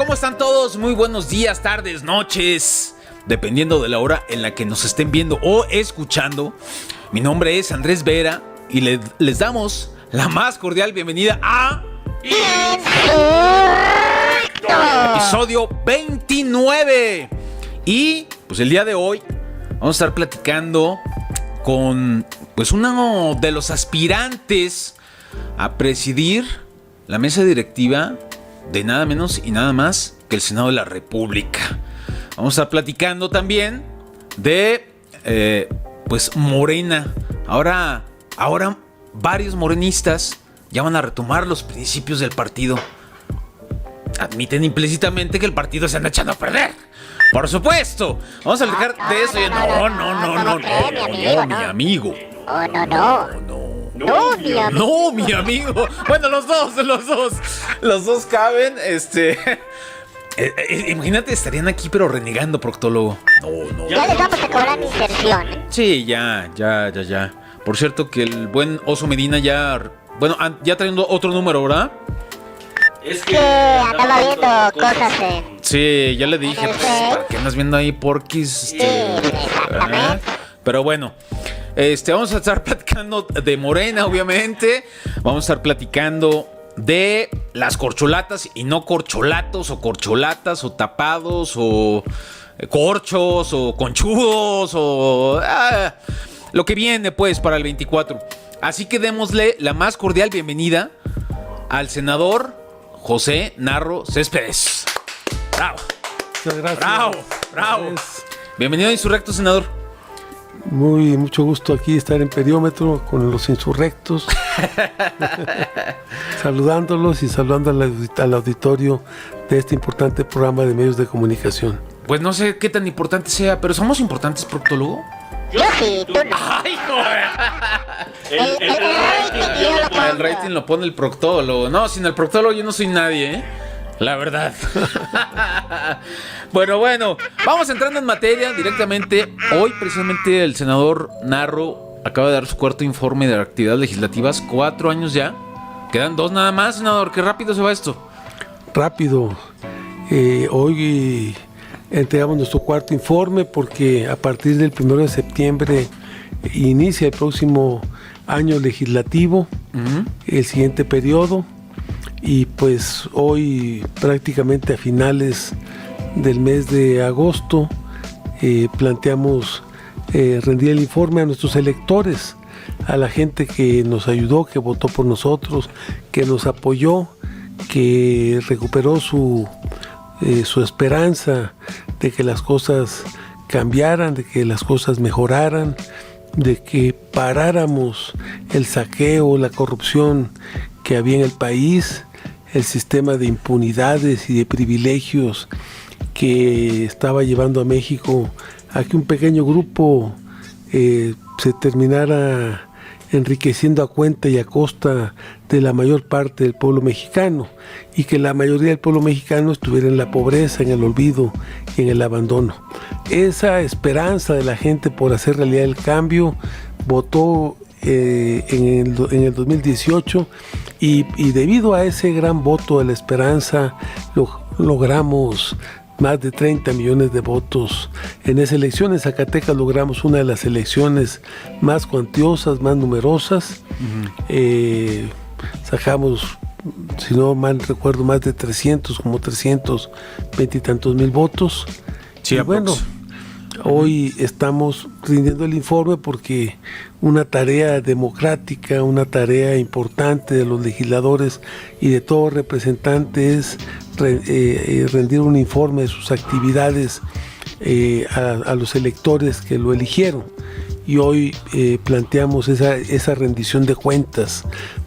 ¿Cómo están todos? Muy buenos días, tardes, noches, dependiendo de la hora en la que nos estén viendo o escuchando. Mi nombre es Andrés Vera y les damos la más cordial bienvenida a episodio 29. Y pues el día de hoy vamos a estar platicando con pues uno de los aspirantes a presidir la mesa directiva de nada menos y nada más que el Senado de la República. Vamos a estar platicando también de pues Morena. Ahora varios morenistas ya van a retomar los principios del partido. Admiten implícitamente que el partido se anda echando a perder. Por supuesto. Vamos a platicar de eso. No, mi amigo. No, mi amigo. Bueno, los dos caben. Imagínate, estarían aquí pero renegando, proctólogo. No. Ya les vamos a cobrar inserción. Sí, ya. Por cierto que el buen Oso Medina ya trae otro número, ¿verdad? Es que andaba viendo cosas Sí, ya le dije, pues, ¿para qué andas viendo ahí porquis? Exactamente. Pero bueno, vamos a estar platicando de Morena, obviamente. Vamos a estar platicando de las corcholatas y no corcholatos, o corcholatas, o tapados, o corchos, o conchudos, o lo que viene, pues, para el 24. Así que démosle la más cordial bienvenida al senador José Narro Céspedes. ¡Bravo! Muchas gracias. ¡Bravo! Bienvenido a Insurrecto, senador. Mucho gusto aquí estar en Periómetro con los insurrectos. Saludándolos y saludando al auditorio de este importante programa de medios de comunicación. Pues no sé qué tan importante sea, pero ¿somos importantes, proctólogo? Yo sí, tú no. ¡Ay, el rating lo pone el proctólogo. No, sin el proctólogo yo no soy nadie, la verdad. Bueno, vamos entrando en materia directamente. Hoy precisamente el senador Narro acaba de dar su cuarto informe de actividades legislativas. 4 años ya. Quedan 2 nada más, senador. Qué rápido se va esto. Rápido. Hoy entregamos nuestro cuarto informe porque a partir del 1 de septiembre inicia el próximo año legislativo, el siguiente periodo, y pues hoy prácticamente a finales del mes de agosto planteamos rendir el informe a nuestros electores, a la gente que nos ayudó, que votó por nosotros, que nos apoyó, que recuperó su esperanza de que las cosas cambiaran, de que las cosas mejoraran, de que paráramos el saqueo, la corrupción que había en el país, el sistema de impunidades y de privilegios que estaba llevando a México a que un pequeño grupo se terminara enriqueciendo a cuenta y a costa de la mayor parte del pueblo mexicano, y que la mayoría del pueblo mexicano estuviera en la pobreza, en el olvido y en el abandono. Esa esperanza de la gente por hacer realidad el cambio votó en el 2018 y debido a ese gran voto de la esperanza logramos más de 30 millones de votos en esa elección. En Zacatecas logramos una de las elecciones más cuantiosas, más numerosas. Sacamos, si no mal recuerdo, más de 320 y tantos mil votos. Sí, y bueno, hoy estamos rindiendo el informe porque una tarea democrática, una tarea importante de los legisladores y de todo representante es rendir un informe de sus actividades a los electores que lo eligieron. Y hoy planteamos esa rendición de cuentas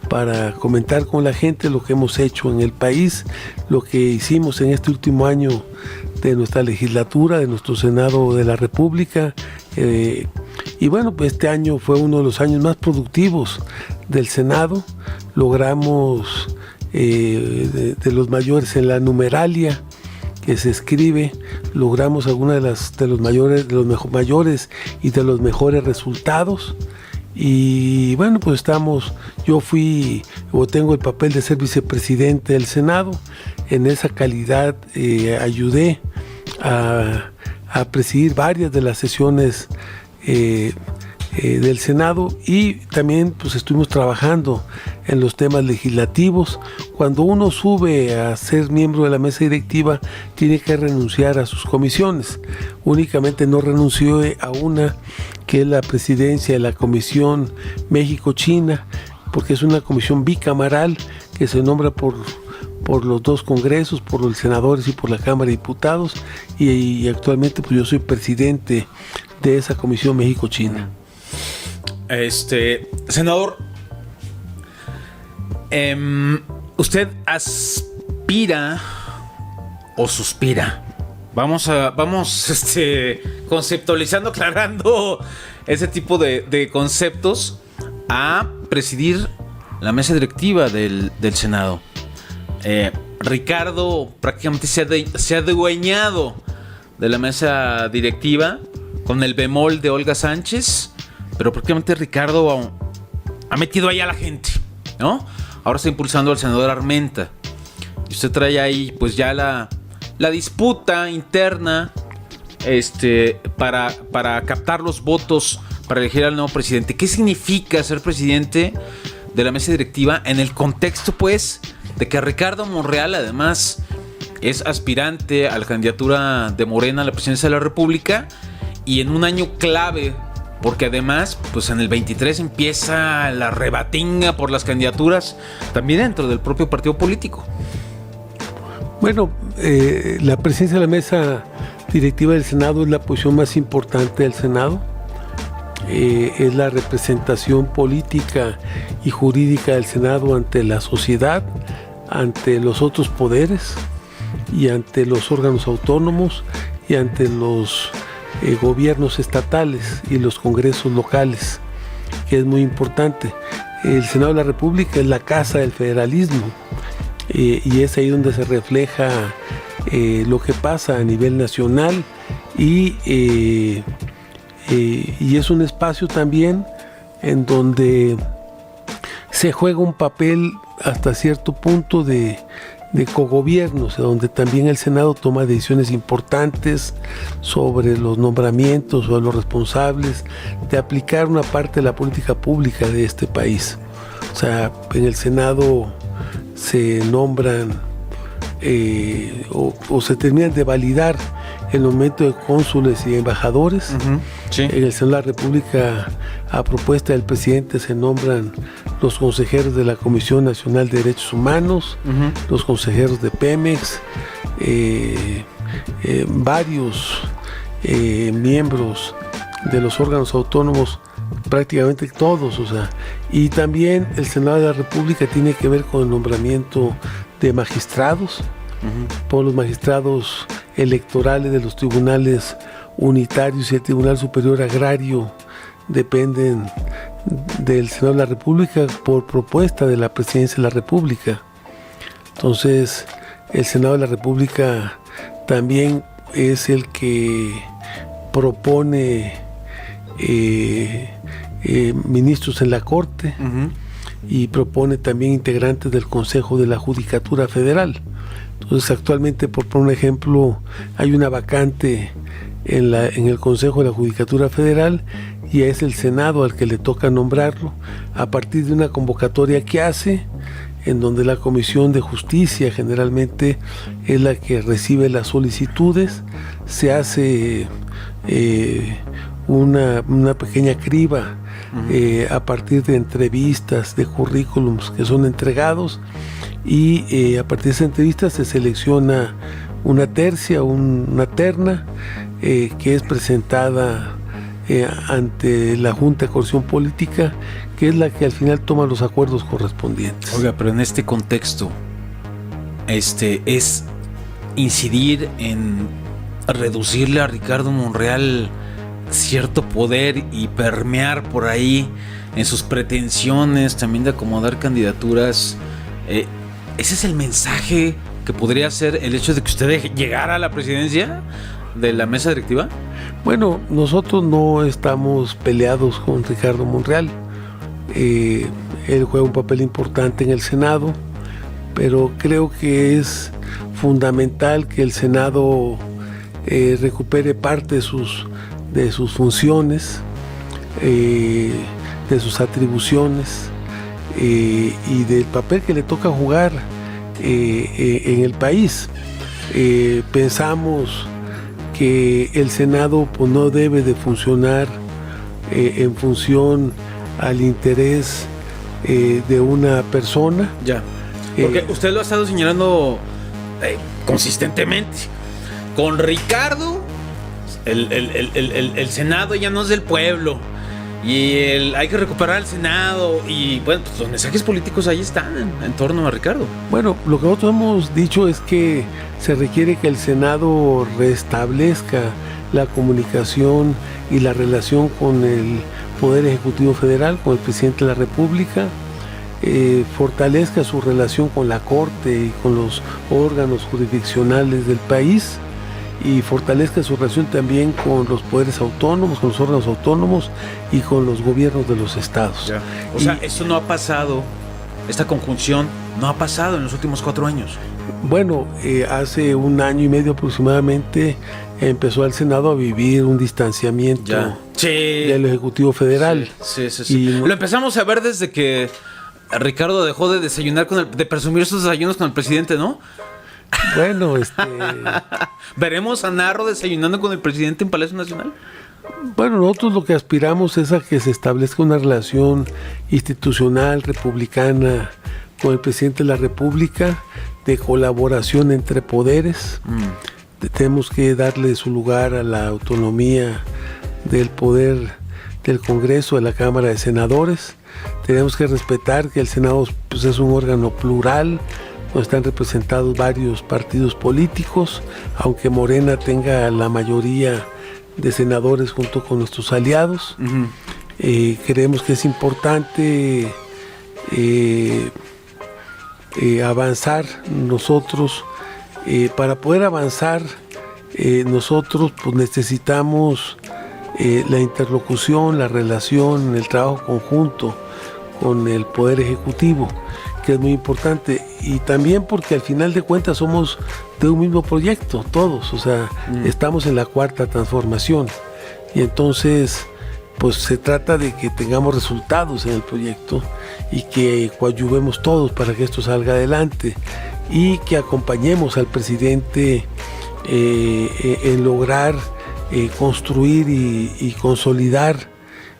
para comentar con la gente lo que hemos hecho en el país, lo que hicimos en este último año de nuestra legislatura, de nuestro Senado de la República. Y bueno, pues este año fue uno de los años más productivos del Senado. Logramos de los mayores en la numeralia que se escribe, logramos algunos de los mayores y de los mejores resultados. Y bueno, pues tengo el papel de ser vicepresidente del Senado. en esa calidad ayudé a presidir varias de las sesiones del Senado, y también pues estuvimos trabajando en los temas legislativos. Cuando uno sube a ser miembro de la mesa directiva, tiene que renunciar a sus comisiones. Únicamente no renunció a una, que es la presidencia de la Comisión México-China, porque es una comisión bicameral que se nombra por los dos congresos, por los senadores y por la Cámara de Diputados, y actualmente pues yo soy presidente de esa Comisión México-China. Senador, usted aspira o suspira. Vamos conceptualizando, aclarando ese tipo de conceptos, a presidir la mesa directiva del Senado. Ricardo prácticamente se ha adueñado de la mesa directiva, con el bemol de Olga Sánchez, pero prácticamente Ricardo ha metido ahí a la gente, ¿no? Ahora está impulsando al senador Armenta, y usted trae ahí pues ya la disputa interna para captar los votos para elegir al nuevo presidente. ¿Qué significa ser presidente de la mesa directiva en el contexto pues de que Ricardo Monreal además es aspirante a la candidatura de Morena a la presidencia de la República, y en un año clave, porque además pues en el 23 empieza la rebatinga por las candidaturas también dentro del propio partido político? Bueno, la presidencia de la mesa directiva del Senado es la posición más importante del Senado. Es la representación política y jurídica del Senado ante la sociedad, ante los otros poderes y ante los órganos autónomos y ante los gobiernos estatales y los congresos locales, que es muy importante. El Senado de la República es la casa del federalismo, y es ahí donde se refleja lo que pasa a nivel nacional, y es un espacio también en donde se juega un papel hasta cierto punto de cogobierno, o sea, donde también el Senado toma decisiones importantes sobre los nombramientos o los responsables de aplicar una parte de la política pública de este país. O sea, en el Senado se nombran o se terminan de validar el nombramiento de cónsules y embajadores. Sí. En el Senado de la República, a propuesta del presidente, se nombran los consejeros de la Comisión Nacional de Derechos Humanos, los consejeros de Pemex, varios miembros de los órganos autónomos, prácticamente todos, o sea, y también el Senado de la República tiene que ver con el nombramiento de magistrados, por los magistrados electorales de los tribunales unitarios y el Tribunal Superior Agrario dependen del Senado de la República por propuesta de la Presidencia de la República. Entonces, el Senado de la República también es el que propone ministros en la Corte, y propone también integrantes del Consejo de la Judicatura Federal. Entonces, actualmente, por poner un ejemplo, hay una vacante en el Consejo de la Judicatura Federal, y es el Senado al que le toca nombrarlo a partir de una convocatoria que hace, en donde la Comisión de Justicia generalmente es la que recibe las solicitudes. Se hace una pequeña criba a partir de entrevistas, de currículums que son entregados, y a partir de esa entrevista se selecciona una tercia, una terna que es presentada ante la Junta de Coordinación Política, que es la que al final toma los acuerdos correspondientes. Oiga, pero en este contexto, es incidir en reducirle a Ricardo Monreal cierto poder y permear por ahí en sus pretensiones también de acomodar candidaturas. ¿Ese es el mensaje que podría ser el hecho de que usted llegara a la presidencia de la mesa directiva? Bueno, nosotros no estamos peleados con Ricardo Monreal. Él juega un papel importante en el Senado, pero creo que es fundamental que el Senado recupere parte de sus funciones, de sus atribuciones y del papel que le toca jugar en el país. Pensamos que el Senado pues, no debe de funcionar en función al interés de una persona. Ya. Porque usted lo ha estado señalando consistentemente. Con Ricardo, el Senado ya no es del pueblo. Y hay que recuperar el Senado. Y bueno, pues los mensajes políticos ahí están en torno a Ricardo. Bueno, lo que nosotros hemos dicho es que se requiere que el Senado restablezca la comunicación y la relación con el Poder Ejecutivo Federal, con el Presidente de la República, fortalezca su relación con la Corte y con los órganos jurisdiccionales del país y fortalezca su relación también con los poderes autónomos, con los órganos autónomos y con los gobiernos de los estados. Ya. O sea, esto no ha pasado, esta conjunción no ha pasado en los últimos 4 años. Bueno, hace 1 año y medio aproximadamente empezó el Senado a vivir un distanciamiento del Ejecutivo Federal. Sí. Y lo empezamos a ver desde que Ricardo dejó de desayunar de presumir sus desayunos con el presidente, ¿no? Bueno, ¿veremos a Narro desayunando con el presidente en Palacio Nacional? Bueno, nosotros lo que aspiramos es a que se establezca una relación institucional, republicana, con el presidente de la República, de colaboración entre poderes. Tenemos que darle su lugar a la autonomía del poder del Congreso, de la Cámara de Senadores. Tenemos que respetar que el Senado pues, es un órgano plural, donde están representados varios partidos políticos, aunque Morena tenga la mayoría de senadores junto con nuestros aliados. Creemos que es importante avanzar nosotros. Para poder avanzar nosotros pues, necesitamos la interlocución, la relación, el trabajo conjunto con el Poder Ejecutivo, que es muy importante, y también porque al final de cuentas somos de un mismo proyecto, todos, o sea, estamos en la cuarta transformación, y entonces pues se trata de que tengamos resultados en el proyecto y que coadyuvemos todos para que esto salga adelante y que acompañemos al presidente en lograr construir y consolidar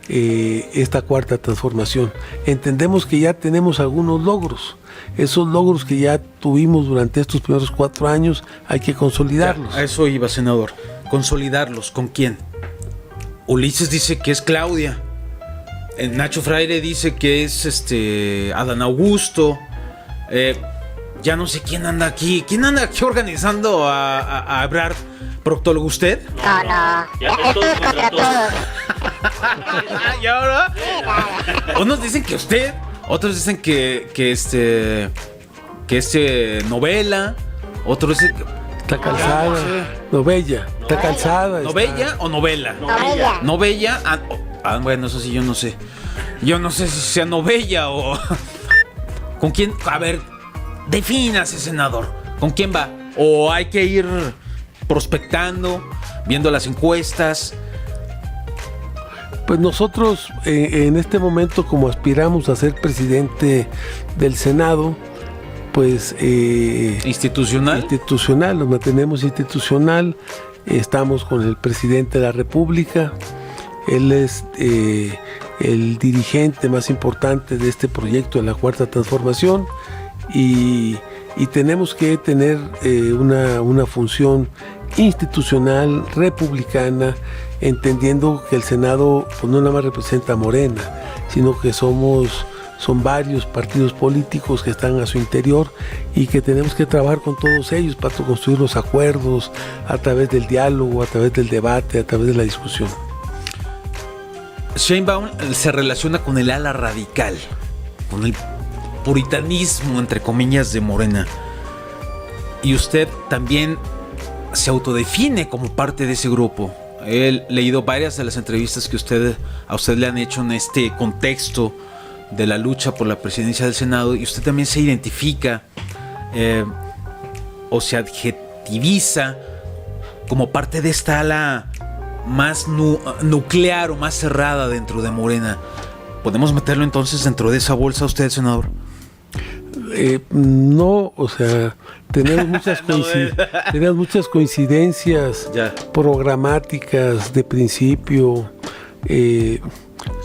esta cuarta transformación. Entendemos que ya tenemos algunos logros. Esos logros que ya tuvimos durante estos primeros 4 años hay que consolidarlos. Ya, a eso iba, senador. ¿Consolidarlos con quién? Ulises dice que es Claudia. Nacho Freire dice que es Adán Augusto. Ya no sé quién anda aquí. ¿Quién anda aquí organizando a Ebrard? ¿Proctólogo usted? No. Ya Esto es contra todos. ¿Y ahora? Unos dicen que usted, otros dicen que novela, otros dicen que... Está calzada, novella, está calzada. ¿Novella o novela? Novella. Novella. Bueno, eso sí yo no sé. Yo no sé si sea novella o... ¿Con quién? A ver, defínase, senador. ¿Con quién va? ¿O hay que ir prospectando, viendo las encuestas? Pues nosotros en este momento, como aspiramos a ser presidente del Senado, pues ¿Institucional? Nos mantenemos institucional, estamos con el presidente de la República, él es el dirigente más importante de este proyecto de la Cuarta Transformación y tenemos que tener una función institucional, republicana, entendiendo que el Senado pues, no nada más representa a Morena, sino que son varios partidos políticos que están a su interior y que tenemos que trabajar con todos ellos para construir los acuerdos a través del diálogo, a través del debate, a través de la discusión. Sheinbaum se relaciona con el ala radical, con el puritanismo, entre comillas, de Morena. Y usted también se autodefine como parte de ese grupo. He leído varias de las entrevistas que a usted le han hecho en este contexto de la lucha por la presidencia del Senado y usted también se identifica o se adjetiviza como parte de esta ala más nuclear o más cerrada dentro de Morena. ¿Podemos meterlo entonces dentro de esa bolsa usted, senador? No, o sea, tenemos muchas coincidencias programáticas de principio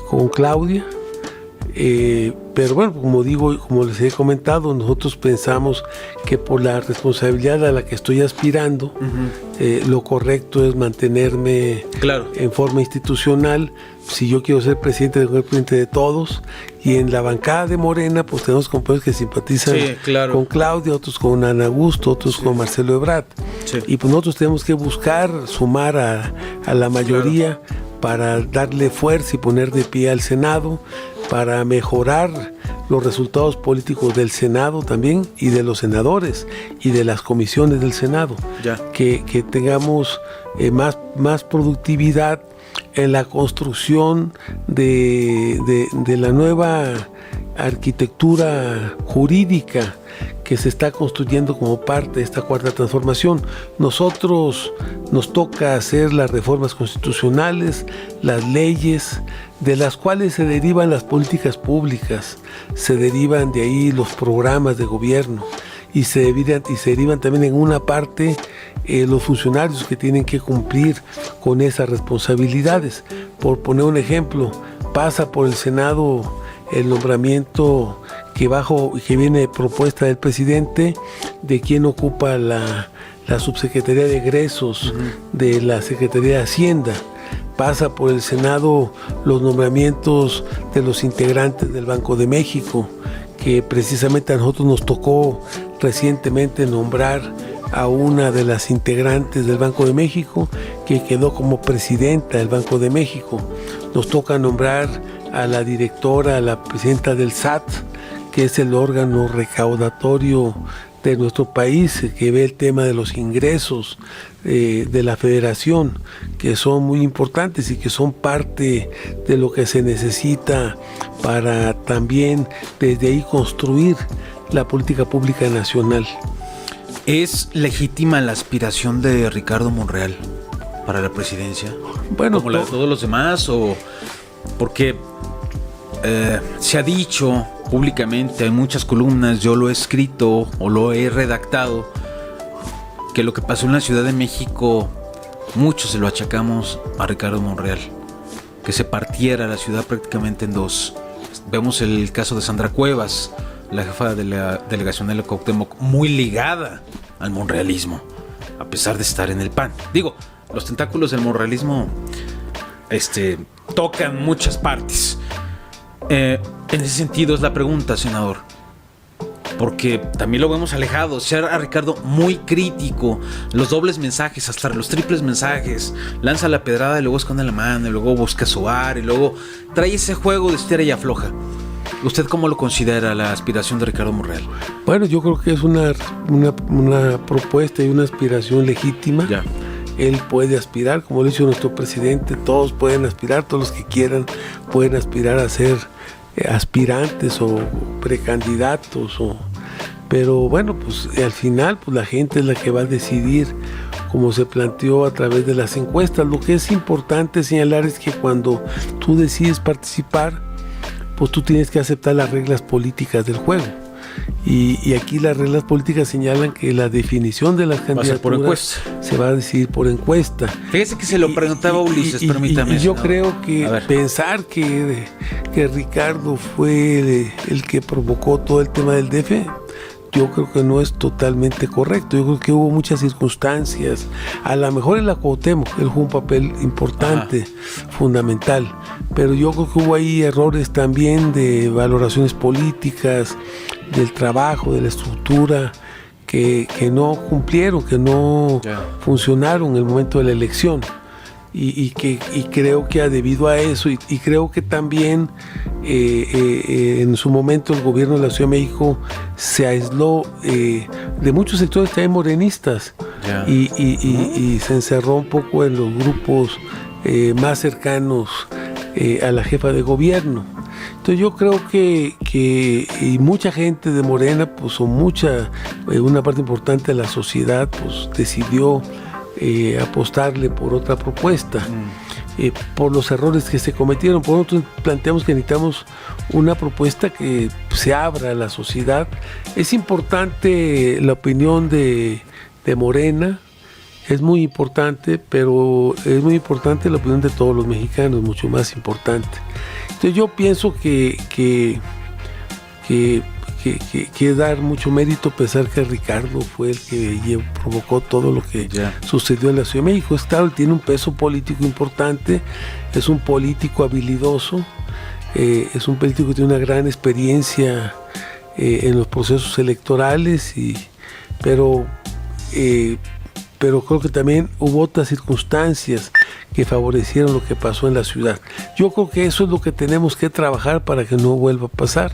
con Claudia, pero bueno, como digo, como les he comentado, nosotros pensamos que por la responsabilidad a la que estoy aspirando, lo correcto es mantenerme en forma institucional. Si yo quiero ser presidente, tengo que ser presidente de todos, y en la bancada de Morena pues tenemos compañeros que simpatizan con Claudia, otros con Ana Augusto, otros con Marcelo Ebrard, y pues nosotros tenemos que buscar sumar a la mayoría para darle fuerza y poner de pie al Senado, para mejorar los resultados políticos del Senado también, y de los senadores y de las comisiones del Senado, que tengamos más productividad en la construcción de la nueva arquitectura jurídica que se está construyendo como parte de esta cuarta transformación. Nosotros nos toca hacer las reformas constitucionales, las leyes, de las cuales se derivan las políticas públicas, se derivan de ahí los programas de gobierno, y se derivan también en una parte los funcionarios que tienen que cumplir con esas responsabilidades. Por poner un ejemplo, pasa por el Senado el nombramiento que viene propuesta del presidente de quien ocupa la subsecretaría de egresos de la Secretaría de Hacienda. Pasa por el Senado los nombramientos de los integrantes del Banco de México, que precisamente a nosotros nos tocó recientemente nombrar a una de las integrantes del Banco de México, que quedó como presidenta del Banco de México. Nos toca nombrar a la directora, a la presidenta del SAT, que es el órgano recaudatorio de nuestro país, que ve el tema de los ingresos de la federación, que son muy importantes y que son parte de lo que se necesita para también desde ahí construir la política pública nacional. ¿Es legítima la aspiración de Ricardo Monreal para la presidencia? Bueno, como la de todos los demás, o porque se ha dicho públicamente en muchas columnas, yo lo he escrito o lo he redactado, que lo que pasó en la Ciudad de México mucho se lo achacamos a Ricardo Monreal, que se partiera la ciudad prácticamente en dos. Vemos el caso de Sandra Cuevas, la jefa de la delegación de la Cuauhtémoc, muy ligada al monrealismo, a pesar de estar en el PAN. Digo, los tentáculos del monrealismo tocan muchas partes. En ese sentido es la pregunta, senador, porque también lo vemos alejado, ser a Ricardo muy crítico, los dobles mensajes, hasta los triples mensajes, lanza la pedrada y luego esconde la mano, y luego busca sobar, y luego trae ese juego de estira y afloja. ¿Usted cómo lo considera la aspiración de Ricardo Monreal? Bueno, yo creo que es una propuesta y una aspiración legítima. Él puede aspirar, como lo dicho nuestro presidente, todos pueden aspirar, todos los que quieran pueden aspirar a ser aspirantes o precandidatos, pero bueno, pues al final pues la gente es la que va a decidir, como se planteó a través de las encuestas. Lo que es importante señalar es que cuando tú decides participar, pues tú tienes que aceptar las reglas políticas del juego. Y aquí las reglas políticas señalan que la definición de las candidaturas se va a decidir por encuesta. Fíjese que se lo preguntaba Ulises, permítame. Y yo creo que pensar que Ricardo fue el que provocó todo el tema del DF, yo creo que no es totalmente correcto. Yo creo que hubo muchas circunstancias. A lo mejor en la Cuauhtémoc él jugó un papel importante, fundamental, pero yo creo que hubo ahí errores también de valoraciones políticas, del trabajo, de la estructura, que no cumplieron, que no funcionaron en el momento de la elección. Y creo que debido a eso, y creo que también en su momento el gobierno de la Ciudad de México se aisló de muchos sectores también morenistas, y se encerró un poco en los grupos más cercanos a la jefa de gobierno. Entonces yo creo que y mucha gente de Morena, pues o una parte importante de la sociedad, pues decidió apostarle por otra propuesta, por los errores que se cometieron. Por nosotros planteamos que necesitamos una propuesta que se abra a la sociedad. Es importante la opinión de Morena, es muy importante, pero es muy importante la opinión de todos los mexicanos, mucho más importante. Entonces yo pienso que dar mucho mérito, a pesar que Ricardo fue el que provocó todo lo que sucedió en la Ciudad de México. Es claro, tiene un peso político importante, es un político habilidoso, es un político que tiene una gran experiencia en los procesos electorales, pero creo que también hubo otras circunstancias que favorecieron lo que pasó en la ciudad. Yo creo que eso es lo que tenemos que trabajar para que no vuelva a pasar.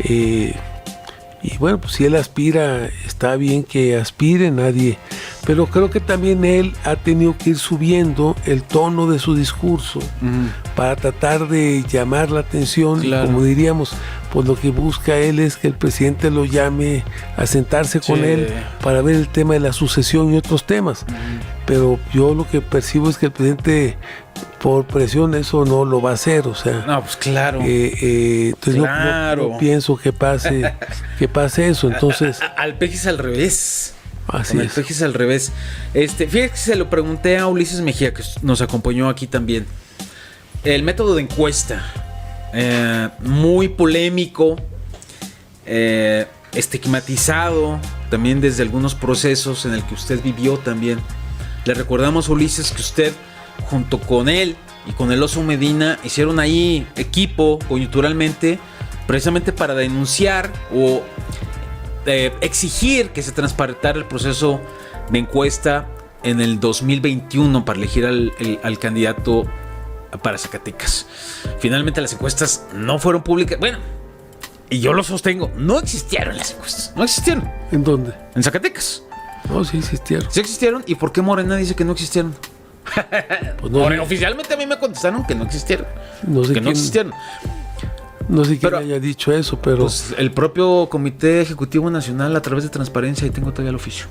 Y bueno, pues si él aspira, está bien que aspire, nadie. Pero creo que también él ha tenido que ir subiendo el tono de su discurso para tratar de llamar la atención. Claro. Como diríamos, pues lo que busca él es que el presidente lo llame a sentarse con él para ver el tema de la sucesión y otros temas. Pero yo lo que percibo es que el presidente, por presión, eso no lo va a hacer, o sea. No, pues claro. Entonces no pienso que pase eso. Entonces al PEGIS al revés. Así es. El PEGIS al revés. Fíjate que se lo pregunté a Ulises Mejía, que nos acompañó aquí también. El método de encuesta, muy polémico, estigmatizado también desde algunos procesos en el que usted vivió también. Le recordamos, Ulises, que usted junto con él y con el Oso Medina hicieron ahí equipo coyunturalmente, precisamente para denunciar o exigir que se transparentara el proceso de encuesta en el 2021 para elegir al candidato para Zacatecas. Finalmente las encuestas no fueron públicas. Bueno, y yo lo sostengo, no existieron las encuestas. No existieron. ¿En dónde? En Zacatecas. No, sí existieron. Sí existieron. ¿Y por qué Morena dice que no existieron? Pues no, oficialmente a mí me contestaron que no existieron. No sé que no existieron. No sé quién haya dicho eso, pero pues el propio Comité Ejecutivo Nacional, a través de Transparencia, y tengo todavía el oficio.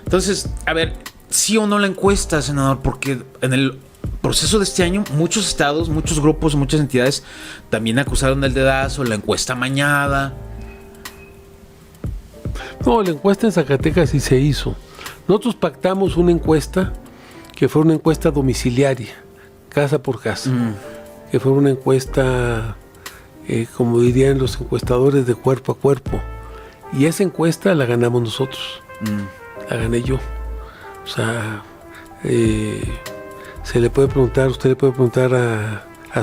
Entonces, a ver, sí o no la encuesta, senador, porque en el proceso de este año muchos estados, muchos grupos, muchas entidades también acusaron del dedazo, la encuesta amañada. No, la encuesta en Zacatecas sí se hizo. Nosotros pactamos una encuesta que fue una encuesta domiciliaria, casa por casa, que fue una encuesta, como dirían los encuestadores, de cuerpo a cuerpo. Y esa encuesta la ganamos nosotros, la gané yo. O sea, usted le puede preguntar a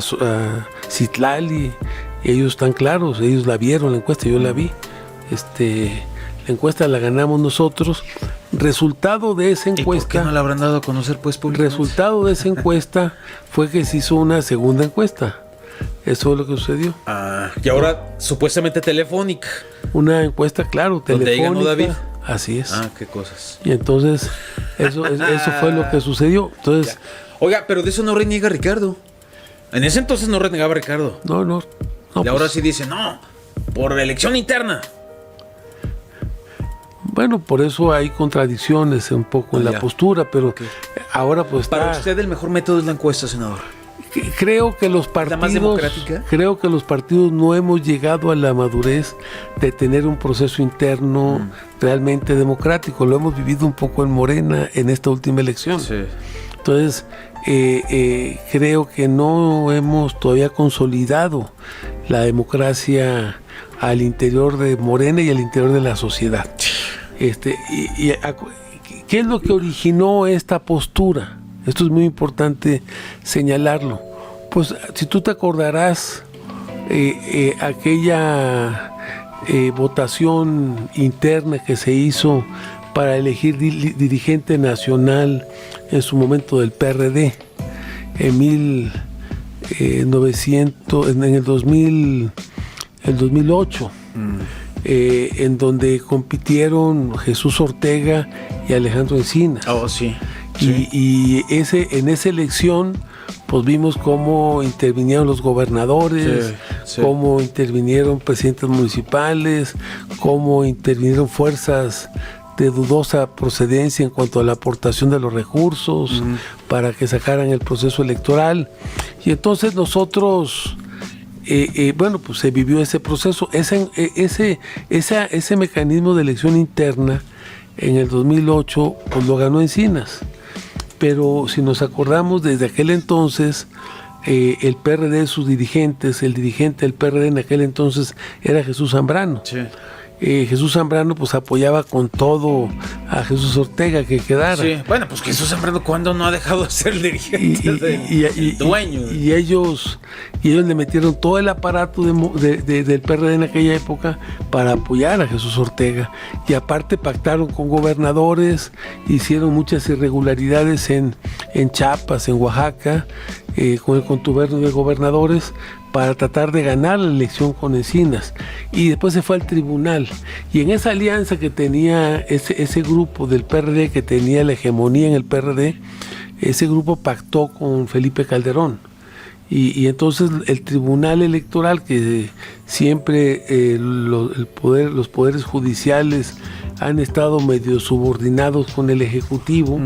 Citlali, y ellos están claros, ellos la vieron la encuesta, yo la vi. La encuesta la ganamos nosotros. Resultado de esa encuesta. ¿Y por qué no la habrán dado a conocer, pues, públicamente? Resultado de esa encuesta fue que se hizo una segunda encuesta. Eso es lo que sucedió. Y ahora supuestamente telefónica. Una encuesta, claro, telefónica. ¿Donde ganó David? Así es. Qué cosas. Y entonces, eso fue lo que sucedió. Entonces, oiga, pero de eso no reniega Ricardo. En ese entonces no renegaba Ricardo. No. Y ahora sí dice, no, por elección interna. Bueno, por eso hay contradicciones un poco en la postura, pero ahora pues está... Para usted el mejor método es la encuesta, senador. Creo que los partidos, ¿la más democrática? Creo que los partidos no hemos llegado a la madurez de tener un proceso interno realmente democrático. Lo hemos vivido un poco en Morena en esta última elección. Sí. Entonces, creo que no hemos todavía consolidado la democracia al interior de Morena y al interior de la sociedad. ¿Qué es lo que originó esta postura? Esto es muy importante señalarlo. Pues si tú te acordarás, aquella votación interna que se hizo para elegir dirigente nacional en su momento del PRD en el 2008. En donde compitieron Jesús Ortega y Alejandro Encinas. Sí. Y en esa elección pues vimos cómo intervinieron los gobernadores, cómo intervinieron presidentes municipales, cómo intervinieron fuerzas de dudosa procedencia en cuanto a la aportación de los recursos para que sacaran el proceso electoral. Y entonces nosotros, bueno, pues se vivió ese proceso, ese mecanismo de elección interna en el 2008, pues lo ganó Encinas. Pero si nos acordamos, desde aquel entonces, el PRD, sus dirigentes, el dirigente del PRD en aquel entonces era Jesús Zambrano. Sí. Jesús Zambrano pues apoyaba con todo a Jesús Ortega que quedara. Sí, bueno, pues Jesús Zambrano, ¿cuándo no ha dejado de ser el dirigente dueño? Y ellos le metieron todo el aparato del PRD en aquella época para apoyar a Jesús Ortega. Y aparte pactaron con gobernadores, hicieron muchas irregularidades en Chiapas, en Oaxaca, con el contubernio de gobernadores, para tratar de ganar la elección con Encinas. Y después se fue al tribunal. Y en esa alianza que tenía ese grupo del PRD, que tenía la hegemonía en el PRD, ese grupo pactó con Felipe Calderón. Y entonces el tribunal electoral, que siempre los poderes judiciales han estado medio subordinados con el Ejecutivo,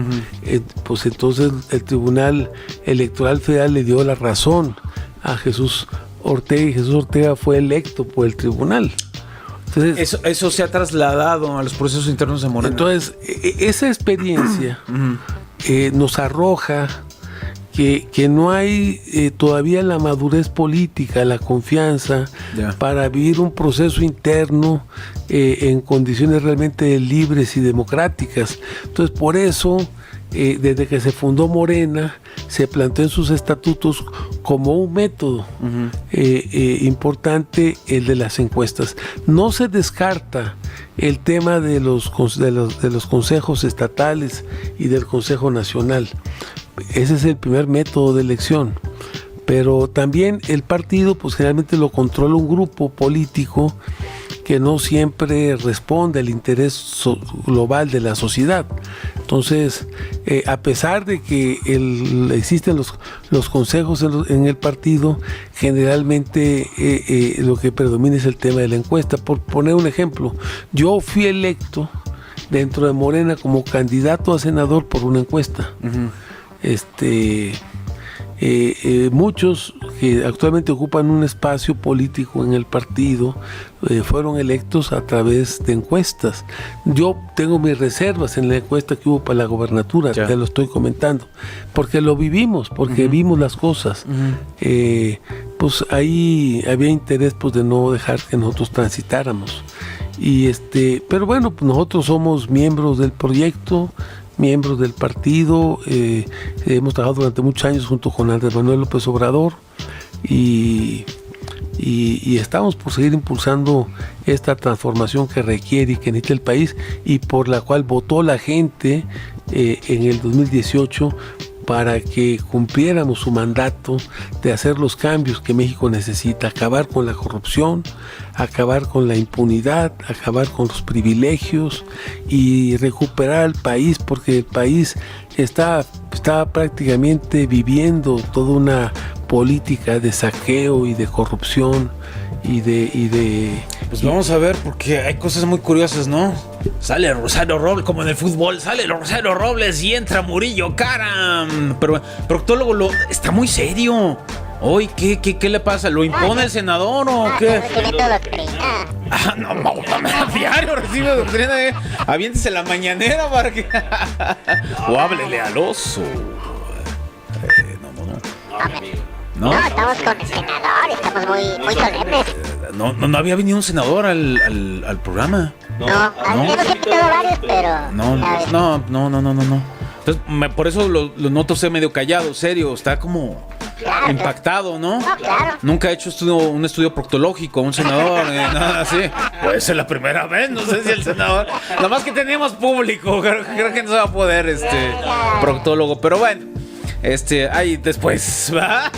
pues entonces el Tribunal Electoral Federal le dio la razón a Jesús Ortega, y Jesús Ortega fue electo por el tribunal. Entonces, eso se ha trasladado a los procesos internos de Morena. Entonces, esa experiencia nos arroja que no hay todavía la madurez política, la confianza para vivir un proceso interno en condiciones realmente libres y democráticas. Entonces, por eso, desde que se fundó Morena, se planteó en sus estatutos como un método importante el de las encuestas. No se descarta el tema de los consejos estatales y del Consejo Nacional. Ese es el primer método de elección. Pero también el partido, pues generalmente lo controla un grupo político que no siempre responde al interés global de la sociedad. Entonces, a pesar de que existen los consejos en el partido, generalmente lo que predomina es el tema de la encuesta. Por poner un ejemplo, yo fui electo dentro de Morena como candidato a senador por una encuesta. Muchos que actualmente ocupan un espacio político en el partido fueron electos a través de encuestas. Yo tengo mis reservas en la encuesta que hubo para la gobernatura, te lo estoy comentando, porque lo vivimos, porque vimos las cosas. Pues ahí había interés, pues, de no dejar que nosotros transitáramos. Pero bueno, pues nosotros somos miembros del proyecto, miembros del partido, hemos trabajado durante muchos años junto con Andrés Manuel López Obrador y estamos por seguir impulsando esta transformación que requiere y que necesita el país y por la cual votó la gente en el 2018 para que cumpliéramos su mandato de hacer los cambios que México necesita, acabar con la corrupción, acabar con la impunidad, acabar con los privilegios y recuperar al país, porque el país está prácticamente viviendo toda una política de saqueo y de corrupción y de pues vamos a ver, porque hay cosas muy curiosas, ¿no? Sale Rosario Robles, como en el fútbol, sale Rosario Robles y entra Murillo Karam. Pero proctólogo está muy serio. Hoy, ¿qué le pasa? ¿Lo impone el senador o qué? No, diario recibe doctrina. Aviéntese la mañanera para que... o háblele al oso. No, estamos con el senador, estamos muy solemnes. No había venido un senador al programa. No, hemos invitado varios, pero... No. Entonces, por eso lo noto usted medio callado, serio, está como... Claro, impactado, ¿no? No, claro. Nunca ha hecho un estudio proctológico, un senador, nada así. Puede ser la primera vez, no sé si el senador. Lo más que tenemos público, creo que no se va a poder, proctólogo, pero bueno, ahí después, ¿va?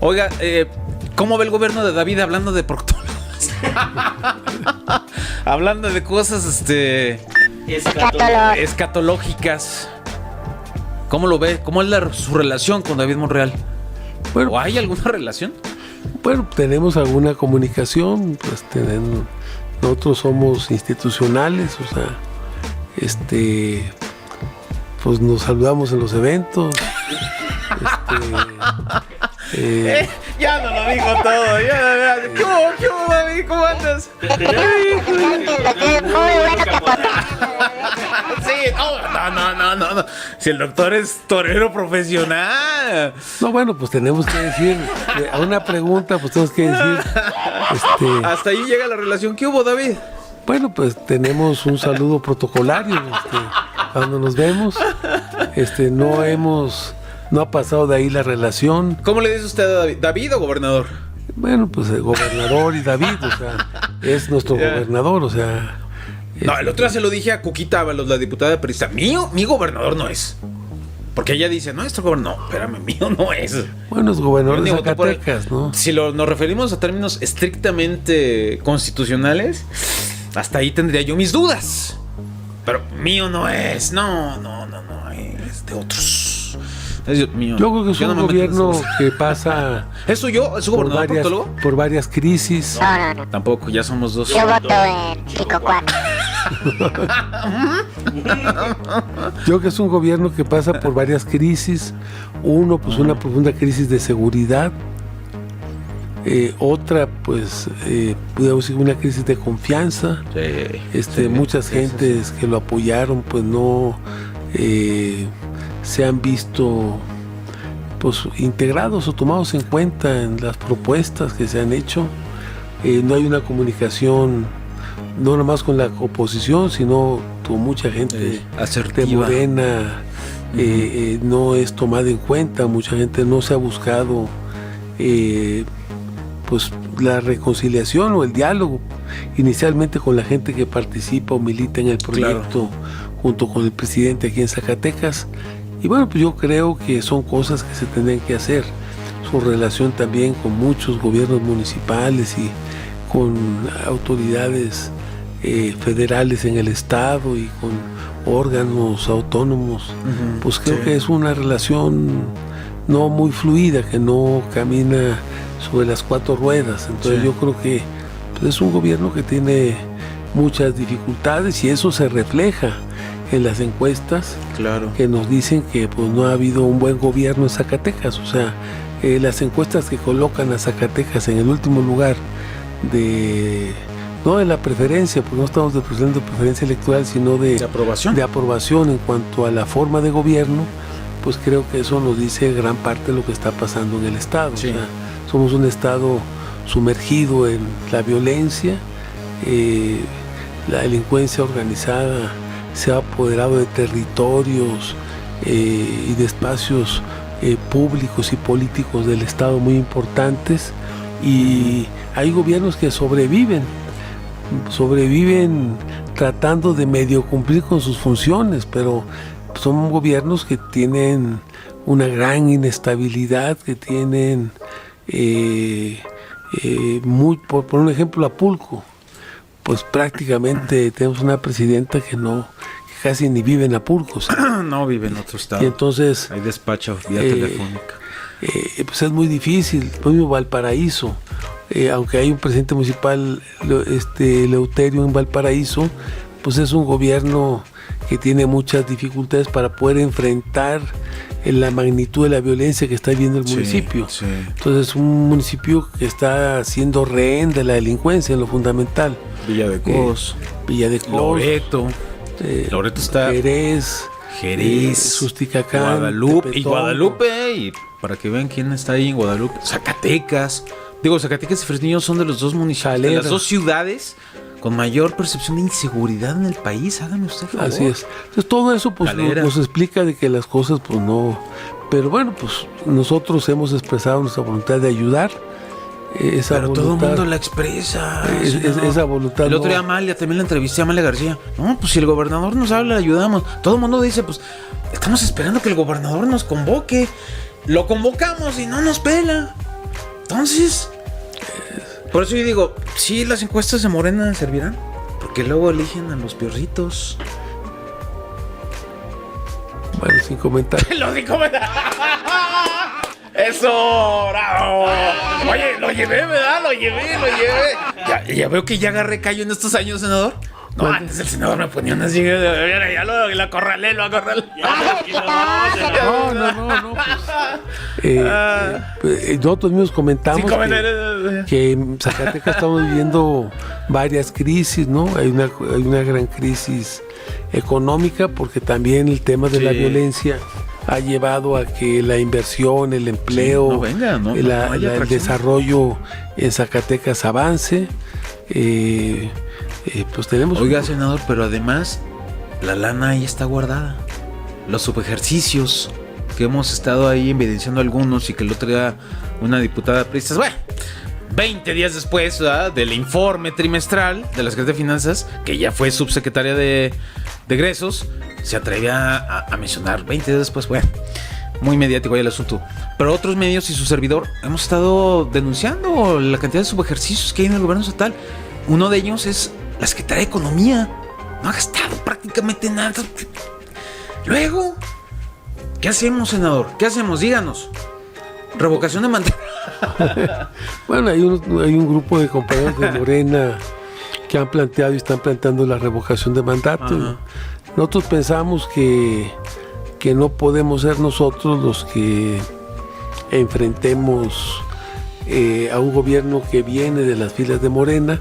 Oiga, ¿cómo ve el gobierno de David hablando de proctólogos? Hablando de cosas, escatológicas. ¿Cómo lo ve? ¿Cómo es su relación con David Monreal? Bueno, ¿O hay alguna relación? bueno, tenemos alguna comunicación, pues nosotros somos institucionales, o sea, pues nos saludamos en los eventos. Ya no lo dijo todo. ¿Qué hubo, David? ¿Cómo andas? Muy bueno que por Sí, no. Si el doctor es torero profesional. No, bueno, pues tenemos que decir, a una pregunta, pues tenemos que decir, Hasta ahí llega la relación. ¿Qué hubo, David? bueno, pues tenemos un saludo protocolario, cuando nos vemos, no ha pasado de ahí la relación. ¿Cómo le dice usted a David? ¿David o gobernador? Bueno, pues el gobernador y David, o sea, es nuestro gobernador, o sea. No, el otro día se lo dije a Cuquita Ábalos, la diputada perista. Mi gobernador no es. Porque ella dice, nuestro gobernador. No, espérame, mío no es. Bueno, es gobernador Yo de ni voté por él. Zacatecas, ¿no? Si nos referimos a términos estrictamente constitucionales, hasta ahí tendría yo mis dudas. Pero mío no es. No, es de otros. Es mío. Yo creo que es Yo un no me meto en gobierno esas- que pasa ¿Es suyo? ¿Es su gobernador proctólogo? por varias crisis. No. Tampoco, ya somos dos. Yo voto en Chico Cuac. Yo creo que es un gobierno que pasa por varias crisis. Uno, pues una profunda crisis de seguridad. Otra, pues, podríamos decir una crisis de confianza. Sí. Muchas Sí, gentes que lo apoyaron, pues no se han visto pues integrados o tomados en cuenta en las propuestas que se han hecho. No hay una comunicación no nomás con la oposición, sino con mucha gente de Asertiva. Morena. No es tomada en cuenta, mucha gente no se ha buscado pues la reconciliación o el diálogo inicialmente con la gente que participa o milita en el proyecto, junto con el presidente aquí en Zacatecas. Y bueno, pues yo creo que son cosas que se tendrían que hacer. Su relación también con muchos gobiernos municipales y con autoridades federales en el estado y con órganos autónomos, pues creo que es una relación no muy fluida, que no camina sobre las cuatro ruedas. Entonces yo creo que pues, es un gobierno que tiene muchas dificultades y eso se refleja en las encuestas que nos dicen que pues no ha habido un buen gobierno en Zacatecas. O sea, las encuestas que colocan a Zacatecas en el último lugar no de la preferencia, porque no estamos de preferencia electoral, sino de aprobación en cuanto a la forma de gobierno, pues creo que eso nos dice gran parte de lo que está pasando en el estado. Sí. O sea, somos un estado sumergido en la violencia, la delincuencia organizada se ha apoderado de territorios y de espacios públicos y políticos del estado muy importantes, y hay gobiernos que sobreviven tratando de medio cumplir con sus funciones, pero son gobiernos que tienen una gran inestabilidad, que tienen por un ejemplo, Apulco, pues prácticamente tenemos una presidenta que casi ni vive en Apulco, o sea, no vive en otro estado. y entonces hay despacho vía telefónica. Pues es muy difícil. Por ejemplo, Valparaíso, aunque hay un presidente municipal, Leuterio, en Valparaíso, pues es un gobierno que tiene muchas dificultades para poder enfrentar la magnitud de la violencia que está viviendo el municipio. Sí. Entonces es un municipio que está siendo rehén de la delincuencia en lo fundamental. Villa de Cos, Loreto. Loreto está. Jerez, Susticacán, Guadalupe. Tepetongo. Y Guadalupe, y para que vean quién está ahí en Guadalupe. Zacatecas. Zacatecas y Fresnillo son de los dos municipios, de las dos ciudades con mayor percepción de inseguridad en el país. Hágame usted favor. Así es. Entonces todo eso pues nos explica de que las cosas pues no. Pero bueno, pues nosotros hemos expresado nuestra voluntad de ayudar. Pero todo el mundo la expresa. Esa voluntad. El otro día Amalia, también la entrevisté a Amalia García. No, pues si el gobernador nos habla, le ayudamos. Todo el mundo dice, pues estamos esperando que el gobernador nos convoque. Lo convocamos y no nos pela. Entonces, por eso yo digo, sí, las encuestas de Morena servirán, porque luego eligen a los piorritos. Bueno, sin comentarios. Lo di comentar. ¡Eso! ¡Bravo! Oye, lo llevé, ¿verdad? Lo llevé. Ya veo que ya agarré callo en estos años, senador. No, antes el senador me ponía unas gigas de... Ya lo acorralé. No. Nosotros mismos comentamos que en Zacatecas estamos viviendo varias crisis, ¿no? Hay una gran crisis económica porque también el tema de la violencia ha llevado a que la inversión, el empleo, el desarrollo en Zacatecas avance. Pues tenemos... Oiga, senador, pero además la lana ahí está guardada. Los subejercicios que hemos estado ahí evidenciando algunos y que el otro día una diputada priista, bueno, 20 días después, ¿verdad?, del informe trimestral de la Secretaría de Finanzas, que ya fue subsecretaria de egresos, se atrevía a mencionar 20 días después. Bueno, muy mediático ahí el asunto. Pero otros medios y su servidor hemos estado denunciando la cantidad de subejercicios que hay en el gobierno estatal. Uno de ellos es la Secretaría de Economía. No ha gastado prácticamente nada. Luego, ¿qué hacemos, senador? ¿Qué hacemos? Díganos. Revocación de mandato. Bueno, hay un grupo de compañeros de Morena que han planteado y están planteando la revocación de mandato. Ajá. Nosotros pensamos que no podemos ser nosotros los que enfrentemos a un gobierno que viene de las filas de Morena.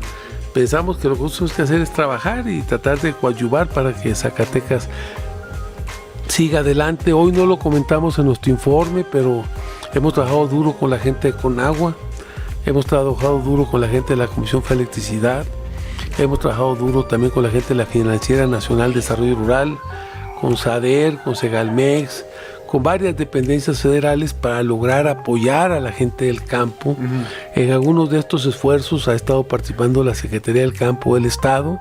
Pensamos que lo que tenemos que hacer es trabajar y tratar de coadyuvar para que Zacatecas siga adelante. Hoy no lo comentamos en nuestro informe, pero hemos trabajado duro con la gente de Conagua, hemos trabajado duro con la gente de la Comisión Federal de Electricidad, hemos trabajado duro también con la gente de la Financiera Nacional de Desarrollo Rural, con SADER, con Segalmex, con varias dependencias federales para lograr apoyar a la gente del campo. Uh-huh. En algunos de estos esfuerzos ha estado participando la Secretaría del Campo del Estado.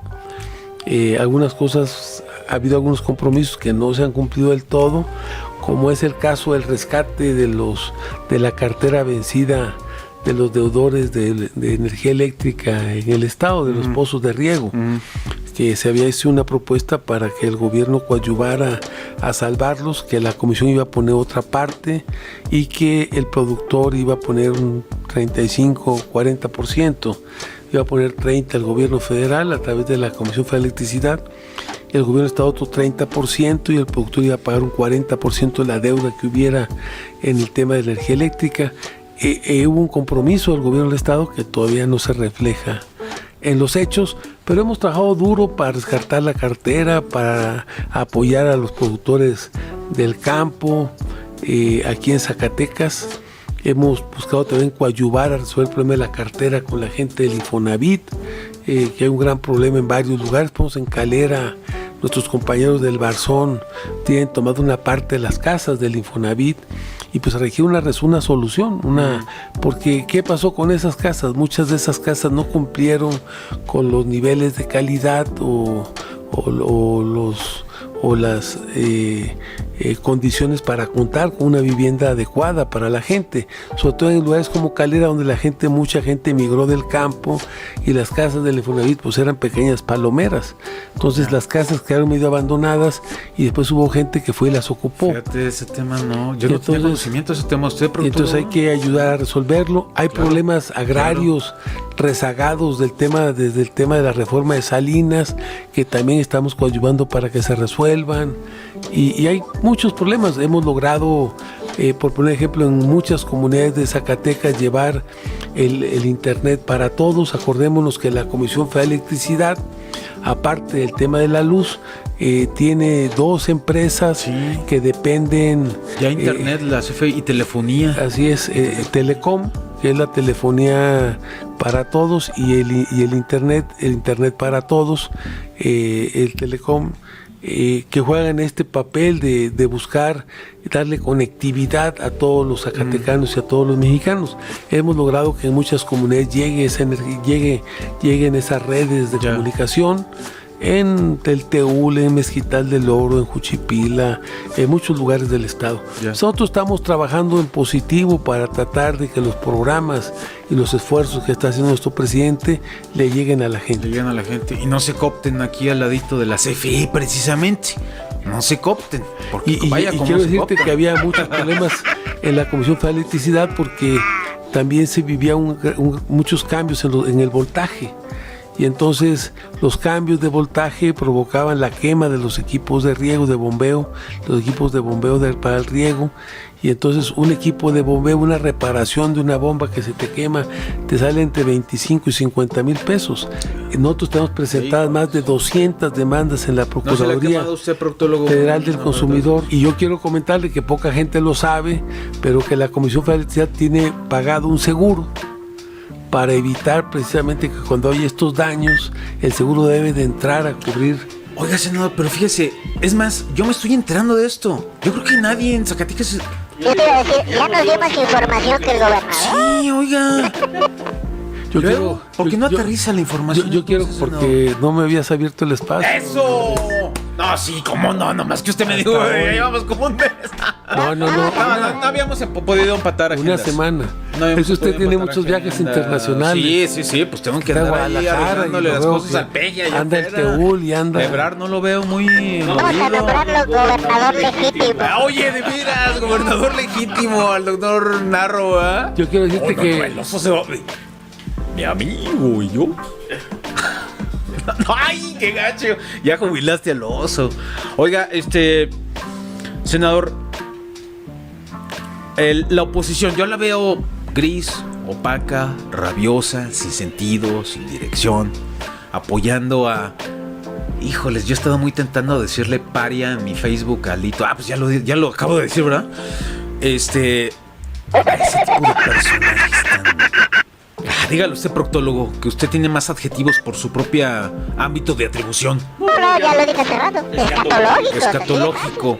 Algunas cosas, ha habido algunos compromisos que no se han cumplido del todo, como es el caso del rescate de la cartera vencida de los deudores de energía eléctrica en el estado, de los pozos de riego, que se había hecho una propuesta para que el gobierno coadyuvara a salvarlos, que la comisión iba a poner otra parte y que el productor iba a poner un 35-40%, iba a poner 30% el gobierno federal a través de la Comisión Federal de Electricidad, el gobierno estado otro 30% y el productor iba a pagar un 40% de la deuda que hubiera en el tema de la energía eléctrica. Hubo un compromiso del gobierno del estado que todavía no se refleja en los hechos, pero hemos trabajado duro para rescatar la cartera, para apoyar a los productores del campo aquí en Zacatecas. Hemos buscado también coadyuvar a resolver el problema de la cartera con la gente del Infonavit, que hay un gran problema en varios lugares. Estamos en Calera, nuestros compañeros del Barzón tienen tomado una parte de las casas del Infonavit y pues requiere una solución, porque ¿qué pasó con esas casas? Muchas de esas casas no cumplieron con los niveles de calidad o las condiciones para contar con una vivienda adecuada para la gente, sobre todo en lugares como Calera, donde mucha gente emigró del campo y las casas del Infonavit pues eran pequeñas palomeras. Entonces las casas quedaron medio abandonadas y después hubo gente que fue y las ocupó. Fíjate, ese tema no, yo no tenía conocimiento de ese tema. ¿Usted, productor? Entonces hay que ayudar a resolverlo. Hay problemas agrarios rezagados desde el tema de la reforma de Salinas, que también estamos coadyuvando para que se resuelvan, y hay muchos problemas. Hemos logrado, por poner ejemplo, en muchas comunidades de Zacatecas llevar el internet para todos. Acordémonos que la Comisión Federal de Electricidad, aparte del tema de la luz, tiene 2 empresas que dependen. Ya internet, la CFE y telefonía. Así es, Telecom, que es la telefonía para todos, y el internet para todos, el Telecom, que juegan este papel de buscar darle conectividad a todos los zacatecanos y a todos los mexicanos. Hemos logrado que en muchas comunidades llegue esa energía, lleguen esas redes de comunicación. en Telteúl, en Mezquital del Oro, en Juchipila, en muchos lugares del estado. Ya. Nosotros estamos trabajando en positivo para tratar de que los programas y los esfuerzos que está haciendo nuestro presidente le lleguen a la gente. Le llegan a la gente y no se coopten aquí al ladito de la CFE precisamente. No se coopten. Porque Y vaya como quiero se decirte cooptan. que había muchos problemas en la Comisión Federal de Electricidad porque también se vivía muchos cambios en el voltaje. Y entonces los cambios de voltaje provocaban la quema de los equipos de riego, de bombeo, los equipos de bombeo para el riego. Y entonces un equipo de bombeo, una reparación de una bomba que se te quema, te sale entre 25 y 50 mil pesos. Nosotros tenemos presentadas más de 200 demandas en la ¿No se le ha Procuraduría quemado a usted, proctólogo? Federal del Consumidor. Y yo quiero comentarle que poca gente lo sabe, pero que la Comisión Federal de Electricidad tiene pagado un seguro para evitar precisamente que cuando hay estos daños, el seguro debe de entrar a cubrir. Oiga, senador, pero fíjese, es más, yo me estoy enterando de esto. Yo creo que nadie en Zacatecas... Yo te iba a decir, ya nos dio más información que el gobernador. Sí, oiga. Yo Luego, ¿por qué no yo- aterriza la información? Yo quiero entonces, porque no me habías abierto el espacio. ¡Eso! No, sí, ¿cómo no? Nomás que usted me dijo, Hasta hoy. llevamos como un mes. No. No habíamos podido empatar Una agendas. semana. No habíamos Eso usted podido tiene empatar muchos viajes agendas. internacionales. Sí, pues tengo que Está en andar ahí Guadalajara y arreglándole las luego cosas que al Peña. allá anda el afuera. Teúl y anda- Ebrard no lo veo muy Vamos a movido. nombrarlo gobernador legítimo. Oye, de veras, gobernador legítimo, al doctor Narro, ¿ah? Yo quiero decirte que El oso se va... Mi amigo y yo. ¡Ay, qué gacho! Ya jubilaste al oso. Oiga, senador, la oposición, yo la veo gris, opaca, rabiosa, sin sentido, sin dirección, apoyando a... Híjoles, yo he estado muy tentando decirle paria en mi Facebook a Lito. Pues ya lo acabo de decir, ¿verdad? A ese tipo de personajes tan... Dígalo usted, proctólogo, que usted tiene más adjetivos por su propia ámbito de atribución. No, ya lo dije hace rato. Escatológico. Escatológico.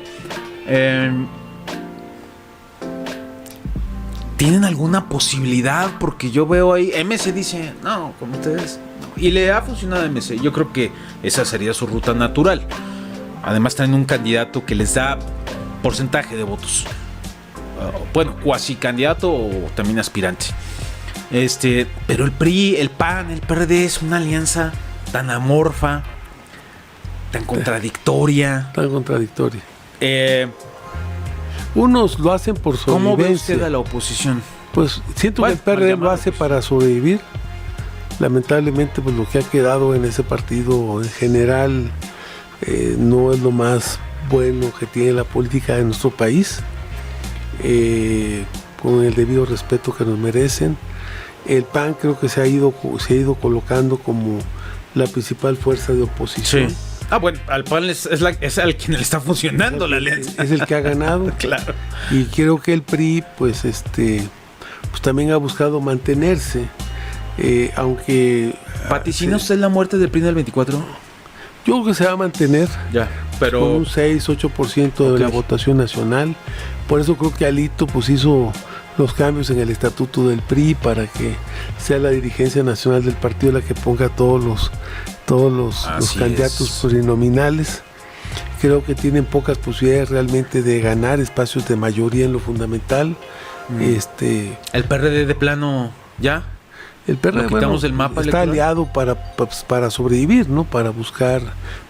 ¿Tienen alguna posibilidad? Porque yo veo ahí, MC dice, no, con ustedes, no. Y le ha funcionado a MC. Yo creo que esa sería su ruta natural. Además traen un candidato que les da porcentaje de votos. Bueno, cuasi candidato o también aspirante. Pero el PRI, el PAN, el PRD es una alianza tan amorfa, tan contradictoria. tan contradictoria. Unos lo hacen por ¿Cómo ve sobrevivencia. usted a la oposición? Pues siento Bueno, que el PRD mal lo llamado, hace pues. para sobrevivir. Lamentablemente, pues lo que ha quedado en ese partido en general no es lo más bueno que tiene la política de nuestro país. Con el debido respeto que nos merecen. El PAN creo que se ha ido colocando como la principal fuerza de oposición. Bueno, al PAN es al quien le está funcionando la alianza. Es el que ha ganado. Claro. Y creo que el PRI, pues también ha buscado mantenerse, aunque ¿Vaticina usted la muerte del PRI del 24? yo creo que se va a mantener Ya, con pero... un 6-8% de la Ok. votación nacional. Por eso creo que Alito pues hizo los cambios en el estatuto del PRI para que sea la dirigencia nacional del partido la que ponga todos los Así candidatos es. plurinominales. Creo que tienen pocas posibilidades realmente de ganar espacios de mayoría en lo fundamental. El PRD de plano, ¿ya? El PRD, Lo quitamos del mapa está electoral. aliado para sobrevivir, ¿no? Para buscar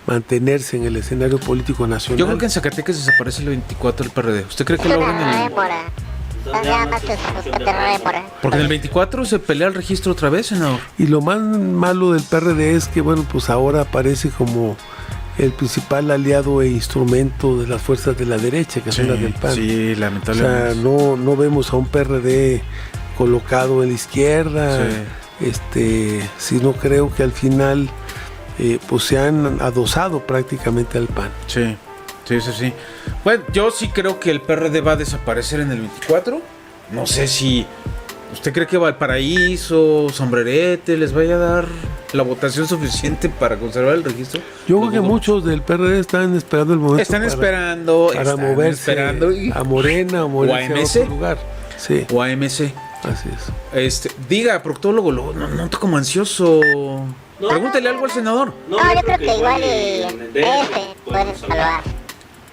mantenerse en el escenario político nacional. Yo creo que en Zacatecas desaparece el 24 el PRD. ¿Usted cree que Es logran una el...? rémora. Ya más que rémora. Porque en el 24 se pelea el registro otra vez, senador. Y lo más malo del PRD es que, bueno, pues ahora aparece como el principal aliado e instrumento de las fuerzas de la derecha, que son las del PAN. Sí, O sea, lamentablemente. no vemos a un PRD colocado en la izquierda, sino creo que al final pues se han adosado prácticamente al PAN. Sí. Bueno, yo sí creo que el PRD va a desaparecer en el 24. No sé si... ¿Usted cree que Valparaíso, Sombrerete les vaya a dar la votación suficiente para conservar el registro? Yo creo que mucho del PRD están esperando el momento Están para esperando moverse y- a Morena o moverse a MC. otro lugar. Sí, o AMC. así es. Diga, proctólogo, lo noto como ansioso. Pregúntale algo al senador. No, yo creo que igual y pueden salvar.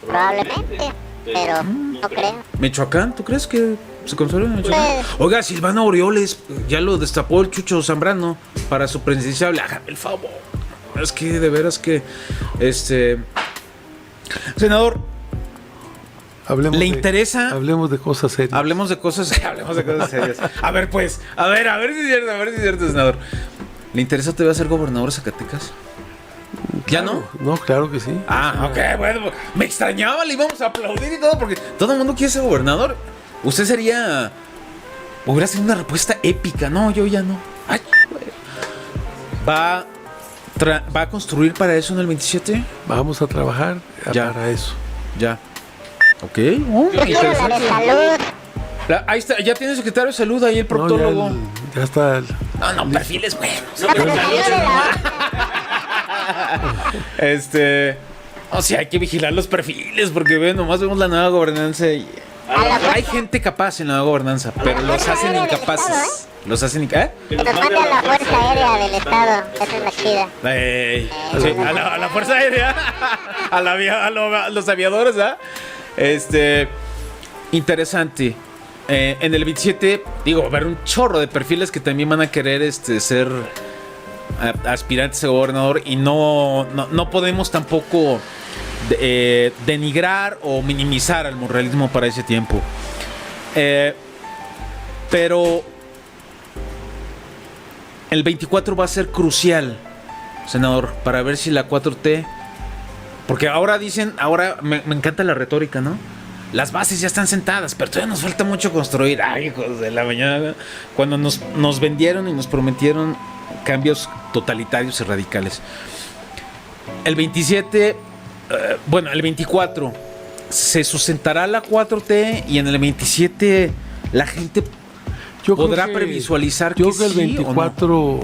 Probablemente, pero no creo. ¿Michoacán? ¿Tú crees que se consuela en Michoacán? Oiga, Silvano Aureoles ya lo destapó el Chucho Zambrano para su presidenciable. Hágame el favor. Es que de veras que senador, Hablemos interesa? Hablemos de cosas serias. Hablemos de cosas serias. A ver, pues, a ver si es cierto, senador. ¿Le interesa todavía ser gobernador de Zacatecas? ¿Ya no? No, claro que sí. Ah, ok, bueno, me extrañaba, le íbamos a aplaudir y todo, porque todo el mundo quiere ser gobernador. Usted hubiera sido una respuesta épica. No, yo ya no. Ay, ¿Va a construir para eso en el 27? Vamos a trabajar Ya. para eso. Ya. Ok. Yo quiero la de salud. Ahí está, ya tiene secretario de salud ahí el proctólogo. No, ya está. No, perfiles buenos. No, pero salud de la... O sea, hay que vigilar los perfiles porque nomás vemos la nueva gobernanza y hay gente capaz en la nueva gobernanza, pero los hacen incapaces. Los hacen Que nos mande a la Fuerza Aérea del Estado. Esa es la chida. Sí, a la Fuerza Aérea, a los aviadores, ¿ah? Interesante. En el 27, va a haber un chorro de perfiles que también van a querer ser aspirantes a gobernador y no podemos tampoco denigrar o minimizar al morrealismo para ese tiempo. Pero el 24 va a ser crucial, senador, para ver si la 4T, porque ahora me encanta la retórica, ¿no? Las bases ya están sentadas, pero todavía nos falta mucho construir. Ay, hijos de la mañana. Cuando nos vendieron y nos prometieron cambios totalitarios y radicales. El 27, el 24, se sustentará la 4T y en el 27 la gente podrá previsualizar que yo creo que el 24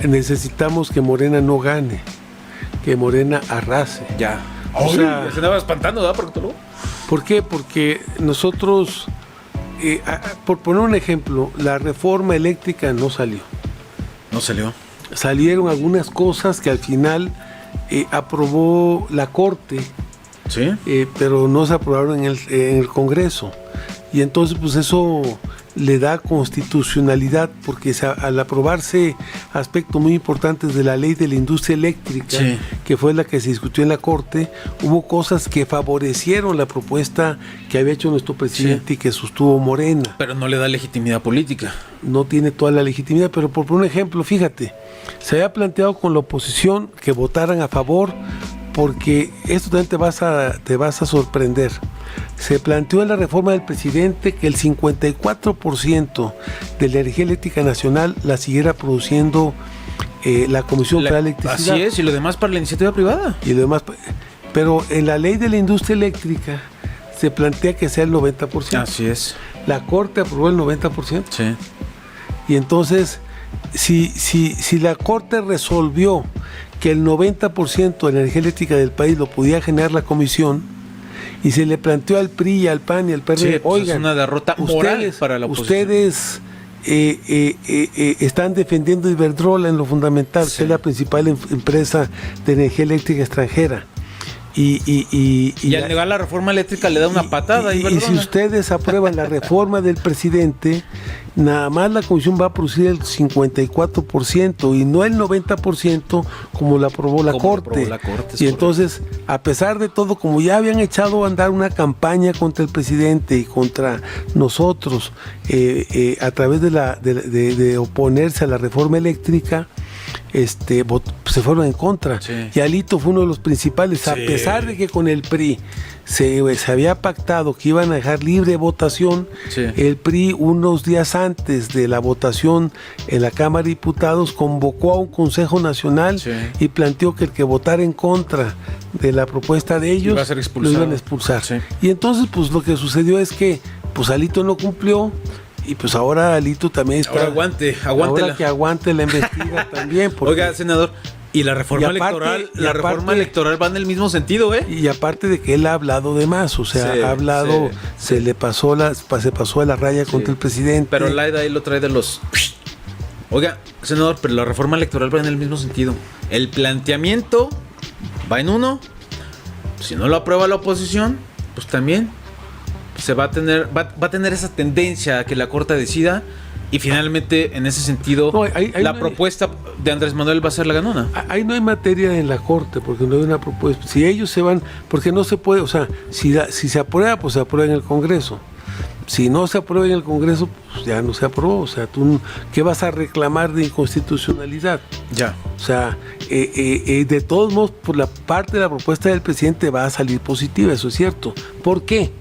necesitamos que Morena no gane, que Morena arrase. Ya. O sea, se andaba espantando, ¿verdad? ¿Por qué? Porque nosotros, por poner un ejemplo, la reforma eléctrica no salió. No salió. Salieron algunas cosas que al final aprobó la Corte, ¿sí? Pero no se aprobaron en el Congreso. Y entonces, pues eso le da constitucionalidad, porque al aprobarse aspectos muy importantes de la ley de la industria eléctrica, sí, que fue la que se discutió en la Corte, hubo cosas que favorecieron la propuesta que había hecho nuestro presidente, sí, y que sostuvo Morena. Pero no le da legitimidad política. No tiene toda la legitimidad, pero por un ejemplo, fíjate, se había planteado con la oposición que votaran a favor, porque esto también te vas a sorprender. Se planteó en la reforma del presidente que el 54% de la energía eléctrica nacional la siguiera produciendo la Comisión Federal de Electricidad. Así es, y lo demás para la iniciativa privada. Y lo demás, pero en la ley de la industria eléctrica se plantea que sea el 90%. Así es. La Corte aprobó el 90%. Sí. Y entonces, si la Corte resolvió que el 90% de la energía eléctrica del país lo podía generar la Comisión, y se le planteó al PRI y al PAN y al PRD, sí, pues oigan, es una derrota moral para la oposición. Ustedes están defendiendo Iberdrola en lo fundamental, sí, que es la principal empresa de energía eléctrica extranjera. Y al negar la reforma eléctrica le da una patada. Y si ustedes aprueban la reforma del presidente, nada más la comisión va a producir el 54% y no el 90% como la aprobó la Corte. Y entonces, a pesar de todo, como ya habían echado a andar una campaña contra el presidente y contra nosotros a través de oponerse a la reforma eléctrica, se fueron en contra. Sí. Y Alito fue uno de los principales, sí, a pesar de que con el PRI se había pactado que iban a dejar libre votación, sí, el PRI unos días antes de la votación en la Cámara de Diputados convocó a un Consejo Nacional, sí, y planteó que el que votara en contra de la propuesta de ellos lo iban a expulsar. Sí. Y entonces pues lo que sucedió es que pues Alito no cumplió. Y pues ahora Alito también está... Ahora aguante. Ahora que aguante la investiga también. Porque, oiga, senador, y la reforma electoral va en el mismo sentido, ¿eh? Y aparte de que él ha hablado de más, o sea, sí, ha hablado, sí, se pasó a la raya, sí, contra el presidente. Pero Laida ahí lo trae de los... Oiga, senador, pero la reforma electoral va en el mismo sentido. El planteamiento va en uno. Si no lo aprueba la oposición, pues también se va a tener esa tendencia a que la Corte decida. Y finalmente, en ese sentido, No, ahí la no hay- propuesta de Andrés Manuel va a ser la ganona. Ahí no hay materia en la Corte, porque no hay una propuesta. Si ellos se van, porque no se puede, o sea, si se aprueba, pues se aprueba en el Congreso. Si no se aprueba en el Congreso, pues ya no se aprobó. O sea, tú, ¿qué vas a reclamar de inconstitucionalidad? Ya. O sea, de todos modos, por la parte de la propuesta del presidente va a salir positiva, eso es cierto. ¿Por qué?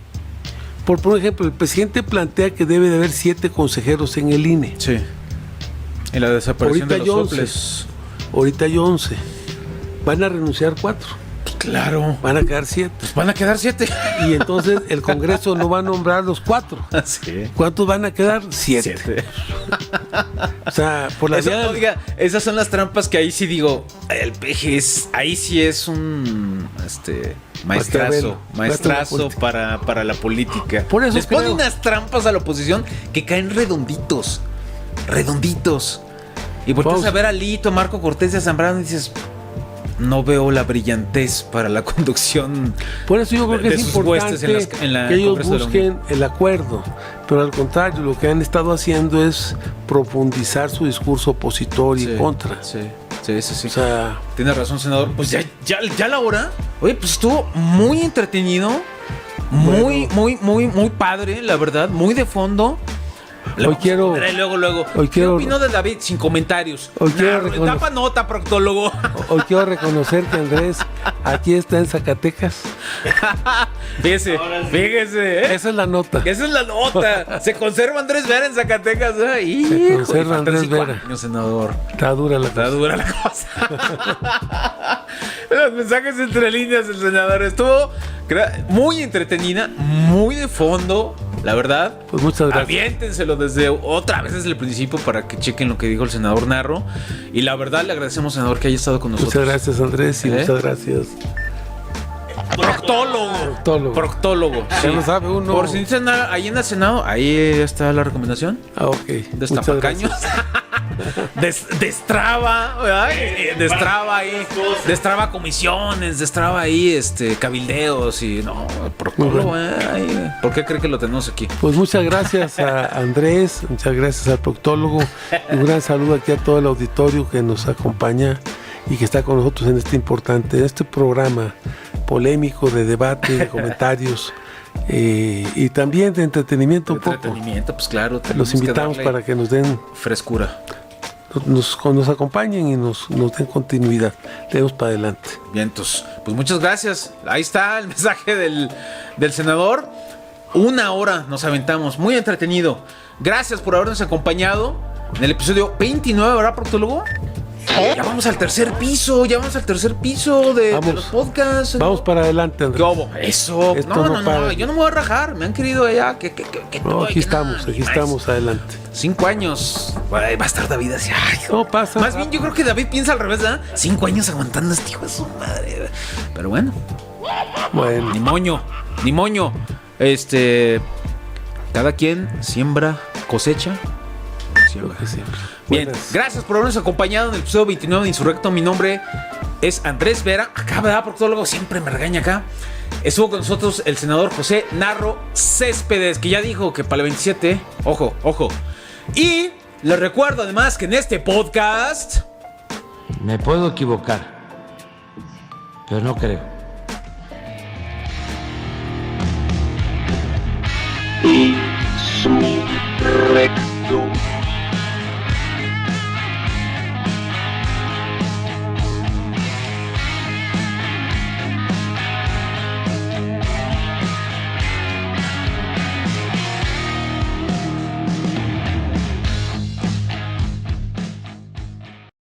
Por ejemplo, el presidente plantea que debe de haber 7 consejeros en el INE. Sí. Y la desaparición Ahorita de los hay 11. soples. Ahorita hay 11. Van a renunciar 4. Claro. Van a quedar 7. Van a quedar 7. Y entonces el Congreso no va a nombrar los 4. Sí. ¿Cuántos van a quedar? 7. 7. O sea, por la vía del- Oiga, esas son las trampas que ahí sí digo, el peje es, ahí sí es un maestrazo Maquiavelo. para la política. Por eso les pone creo. unas trampas a la oposición que caen redonditos. Y volteas Vamos. a ver a Lito, a Marco Cortés de Zambrano y dices, no veo la brillantez para la conducción. Por eso yo creo que de es sus importante huestes en la que ellos Congreso de la busquen el acuerdo. Pero al contrario, lo que han estado haciendo es profundizar su discurso opositor y Sí, contra. Sí. O sea, Tiene razón, senador. Pues ya la hora. Oye, pues estuvo muy entretenido. Muy padre, la verdad. Muy de fondo. Hoy quiero- Luego. hoy ¿Qué quiero- opinó de David? Sin comentarios. Hoy quiero Tapa nota, proctólogo. hoy quiero reconocer que Andrés aquí está en Zacatecas. Fíjese, ¿eh? Esa es la nota. Esa es la nota. Se conserva Andrés Vera en Zacatecas. ¿Eh? Se conserva Andrés Vera. Senador. Está dura la Está cosa. dura la cosa. Los mensajes entre líneas del senador. Estuvo muy entretenida, muy de fondo, la verdad. Pues muchas gracias. Aviéntenselo desde el principio para que chequen lo que dijo el senador Narro. Y la verdad le agradecemos, senador, que haya estado con nosotros. Muchas gracias, Andrés, y ¿Eh? muchas gracias. Proctólogo. Ya lo sabe uno. Por si necesitan nada, ahí en el Senado, ahí está la recomendación. Ah, ok. Destapacaños. Destraba, ¿verdad? Destraba ahí. Destraba comisiones, destraba ahí cabildeos y no, proctólogo, ay, ¿por qué cree que lo tenemos aquí? Pues muchas gracias a Andrés, muchas gracias al proctólogo. Y un gran saludo aquí a todo el auditorio que nos acompaña y que está con nosotros en este programa polémico de debate, de comentarios y también de entretenimiento un poco. Entretenimiento, pues claro. tenemos Los que invitamos darle para que nos den, frescura. nos acompañen y nos den continuidad. Demos para adelante. Vientos. Pues muchas gracias. Ahí está el mensaje del senador. 1 hora nos aventamos. Muy entretenido. Gracias por habernos acompañado en el episodio 29, ¿verdad, proctólogo? Ya vamos al tercer piso. De los podcasts. Vamos para adelante, Andrés. ¿Cómo? Eso. Esto No, no para. yo no me voy a rajar. Me han querido allá. No, aquí estamos adelante. 5 años. Ay, va a estar David así. Ay, No pasa. más bien, yo creo que David piensa al revés, ¿verdad? 5 años aguantando a este hijo de su madre. Pero bueno, Bueno, ni moño. Cada quien siembra, cosecha. lo que siempre. Bien, Buenas. gracias por habernos acompañado en el episodio 29 de Insurrecto. Mi nombre es Andrés Vera. Acá, ¿verdad? Proctólogo siempre me regaña acá. Estuvo con nosotros el senador José Narro Céspedes, que ya dijo que para el 27, ojo. Y les recuerdo además que en este podcast... Me puedo equivocar, pero no creo. Insurrecto.